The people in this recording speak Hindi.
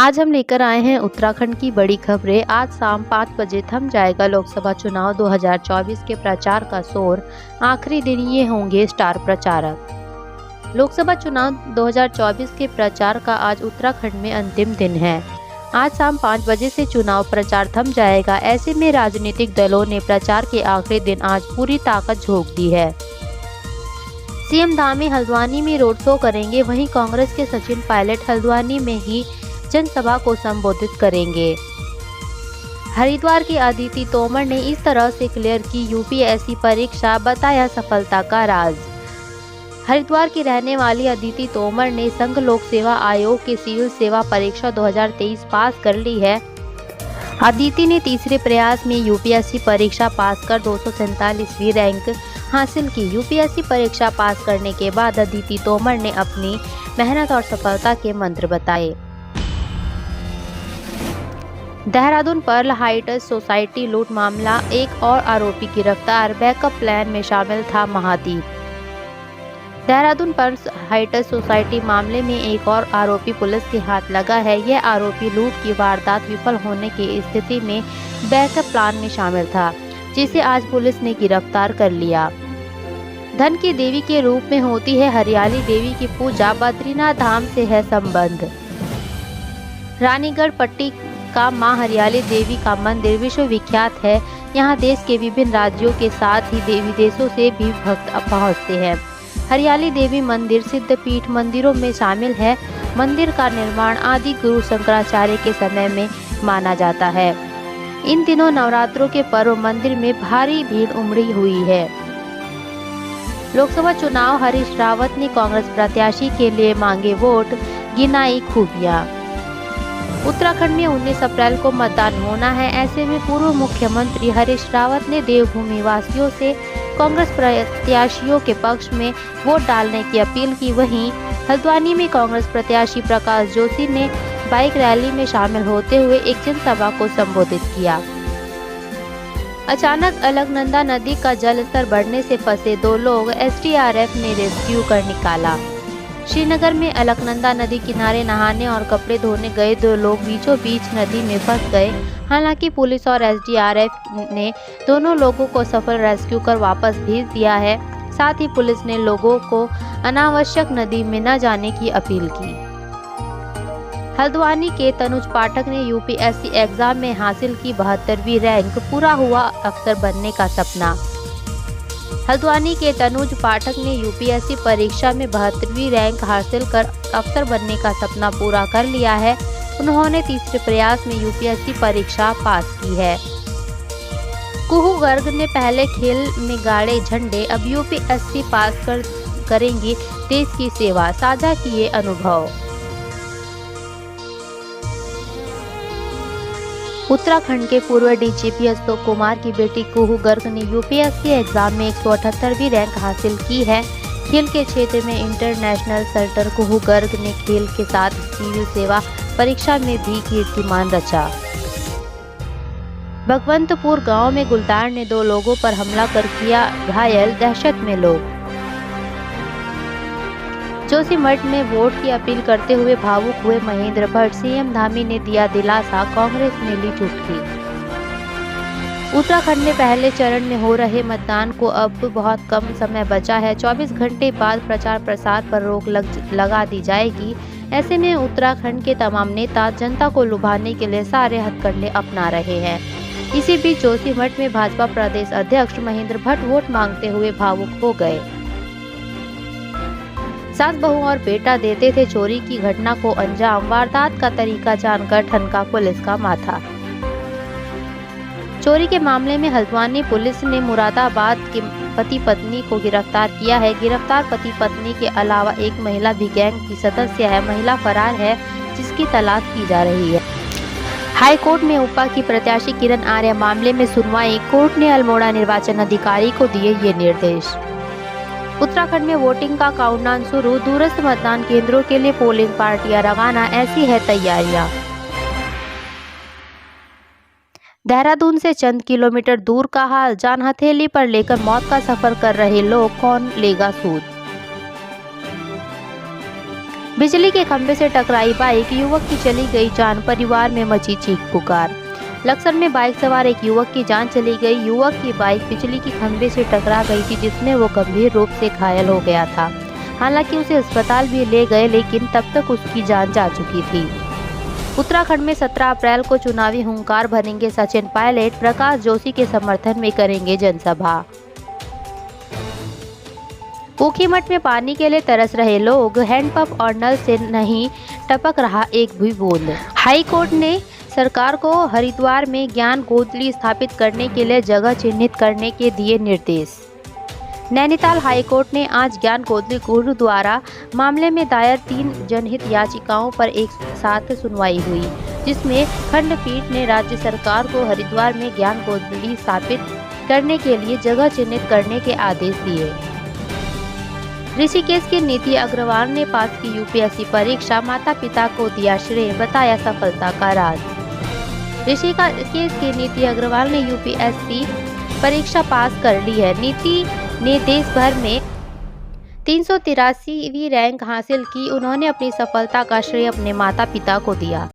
आज हम लेकर आए हैं उत्तराखंड की बड़ी खबरें। आज शाम 5 बजे थम जाएगा लोकसभा चुनाव 2024 के प्रचार का शोर। आखिरी दिन ये होंगे स्टार प्रचारक। लोकसभा चुनाव 2024 के प्रचार का आज उत्तराखंड में अंतिम दिन है। आज शाम 5 बजे से चुनाव प्रचार थम जाएगा। ऐसे में राजनीतिक दलों ने प्रचार के आखिरी दिन आज पूरी ताकत झोंक दी है। सीएम धामी हल्द्वानी में रोड शो करेंगे, वहीं कांग्रेस के सचिन पायलट हल्द्वानी में ही जनसभा को संबोधित करेंगे। हरिद्वार के अदिति तोमर ने इस तरह से क्लियर की यूपीएससी परीक्षा, बताया सफलता का राज। हरिद्वार की रहने वाली अदिति तोमर ने संघ लोक सेवा आयोग की सिविल सेवा परीक्षा 2023 पास कर ली है। अदिति ने तीसरे प्रयास में यूपीएससी परीक्षा पास कर 247वीं रैंक हासिल की। यूपीएससी परीक्षा पास करने के बाद अदिति तोमर ने अपनी मेहनत और सफलता के मंत्र बताए। देहरादून पर्ल हाइट्स सोसाइटी लूट मामला, एक और आरोपी गिरफ्तार। बैकअप प्लान में शामिल था महादीप। देहरादून पर्ल हाइट्स सोसाइटी मामले में एक और आरोपी पुलिस के हाथ लगा है। यह आरोपी लूट की वारदात विफल होने की स्थिति में बैकअप प्लान में शामिल था, जिसे आज पुलिस ने गिरफ्तार कर लिया। धन की देवी के रूप में होती है हरियाली देवी की पूजा, बद्रीनाथ धाम से है संबंध। रानीगढ़ पट्टी का मां हरियाली देवी का मंदिर विश्वविख्यात है। यहाँ देश के विभिन्न राज्यों के साथ ही विदेशों से भी भक्त पहुँचते हैं। हरियाली देवी मंदिर सिद्धपीठ मंदिरों में शामिल है। मंदिर का निर्माण आदि गुरु शंकराचार्य के समय में माना जाता है। इन दिनों नवरात्रों के पर्व मंदिर में भारी भीड़ उमड़ी हुई है। लोकसभा चुनाव, हरीश रावत ने कांग्रेस प्रत्याशी के लिए मांगे वोट, गिनाई खूबियां। उत्तराखंड में 19 अप्रैल को मतदान होना है। ऐसे में पूर्व मुख्यमंत्री हरीश रावत ने देवभूमि वासियों से कांग्रेस प्रत्याशियों के पक्ष में वोट डालने की अपील की। वहीं हल्द्वानी में कांग्रेस प्रत्याशी प्रकाश जोशी ने बाइक रैली में शामिल होते हुए एक जनसभा को संबोधित किया। अचानक अलकनंदा नदी का जलस्तर बढ़ने से फंसे 2 लोग एसडीआरएफ ने रेस्क्यू कर निकाला। श्रीनगर में अलकनंदा नदी किनारे नहाने और कपड़े धोने गए 2 लोग बीचों बीच नदी में फंस गए। हालांकि पुलिस और एसडीआरएफ ने दोनों लोगों को सफल रेस्क्यू कर वापस भेज दिया है। साथ ही पुलिस ने लोगों को अनावश्यक नदी में न जाने की अपील की। हल्द्वानी के तनुज पाठक ने यूपीएससी एग्जाम में हासिल की 72वीं रैंक, पूरा हुआ अफसर बनने का सपना। हल्द्वानी के तनुज पाठक ने यूपीएससी परीक्षा में 72वीं रैंक हासिल कर अफसर बनने का सपना पूरा कर लिया है। उन्होंने तीसरे प्रयास में यूपीएससी परीक्षा पास की है। कुहू गर्ग ने पहले खेल में गाड़े झंडे, अब यूपीएससी पास कर करेंगी देश की सेवा, साझा किए अनुभव। उत्तराखंड के पूर्व डीजीपी अशोक कुमार की बेटी कुहू गर्ग ने यूपीएससी एग्जाम में 178वीं रैंक हासिल की है। खेल के क्षेत्र में इंटरनेशनल शटलर कुहू गर्ग ने खेल के साथ सिविल सेवा परीक्षा में भी कीर्तिमान रचा। भगवंतपुर गांव में गुलदार ने 2 लोगों पर हमला कर किया घायल, दहशत में लोग। जोशीमठ में वोट की अपील करते हुए भावुक हुए महेंद्र भट्ट, सीएम धामी ने दिया दिलासा, कांग्रेस ने ली चुटकी। उत्तराखंड में पहले चरण में हो रहे मतदान को अब बहुत कम समय बचा है। 24 घंटे बाद प्रचार प्रसार पर रोक लगा दी जाएगी। ऐसे में उत्तराखंड के तमाम नेता जनता को लुभाने के लिए सारे हथकंडे अपना रहे हैं। इसी बीच जोशीमठ में भाजपा प्रदेश अध्यक्ष महेंद्र भट्ट वोट मांगते हुए भावुक हो गए। सास बहू और बेटा देते थे चोरी की घटना को अंजाम, वारदात का तरीका जानकर ठनका पुलिस का माथा। चोरी के मामले में हल्द्वानी पुलिस ने मुरादाबाद के पति पत्नी को गिरफ्तार किया है। गिरफ्तार पति पत्नी के अलावा एक महिला भी गैंग की सदस्य है। महिला फरार है, जिसकी तलाश की जा रही है। हाई कोर्ट में उपा की प्रत्याशी किरण आर्य मामले में सुनवाई, कोर्ट ने अल्मोड़ा निर्वाचन अधिकारी को दिए ये निर्देश। उत्तराखंड में वोटिंग का काउंटडाउन शुरू, दूरस्थ मतदान केंद्रों के लिए पोलिंग पार्टियां रवाना, ऐसी है तैयारियां। देहरादून से चंद किलोमीटर दूर का हाल, जान हथेली पर लेकर मौत का सफर कर रहे लोग, कौन लेगा सूद। बिजली के खंभे से टकराई बाइक, युवक की चली गई जान, परिवार में मची चीख पुकार। लक्सर में बाइक सवार एक युवक की जान चली गई। युवक की बाइक बिजली के खंभे से टकरा गई थी, जिसमें वो गंभीर रूप से घायल हो गया था। हालांकि उसे अस्पताल भी ले गए, लेकिन तब तक उसकी जान जा चुकी थी। उत्तराखंड में 17 अप्रैल को चुनावी हुंकार भरेंगे सचिन पायलट, प्रकाश जोशी के समर्थन में करेंगे जनसभा। ऊखीमठ में पानी के लिए तरस रहे लोग, हैंडपंप और नल से नहीं टपक रहा एक भी बूंद। हाई कोर्ट ने सरकार को हरिद्वार में ज्ञान गोदली स्थापित करने के लिए जगह चिन्हित करने के दिए निर्देश। नैनीताल हाई कोर्ट ने आज ज्ञान गोदली गुरुद्वारा मामले में दायर 3 जनहित याचिकाओं पर एक साथ सुनवाई हुई, जिसमें खंडपीठ ने राज्य सरकार को हरिद्वार में ज्ञान गोदली स्थापित करने के लिए जगह चिन्हित करने के आदेश दिए। ऋषिकेश की नीति अग्रवाल ने पास की यूपीएससी परीक्षा, माता पिता को दिया श्रेय, बताया सफलता का राज। ऋषिकेश की नीति अग्रवाल ने यूपीएससी परीक्षा पास कर ली है। नीति ने देश भर में 383वीं रैंक हासिल की। उन्होंने अपनी सफलता का श्रेय अपने माता पिता को दिया।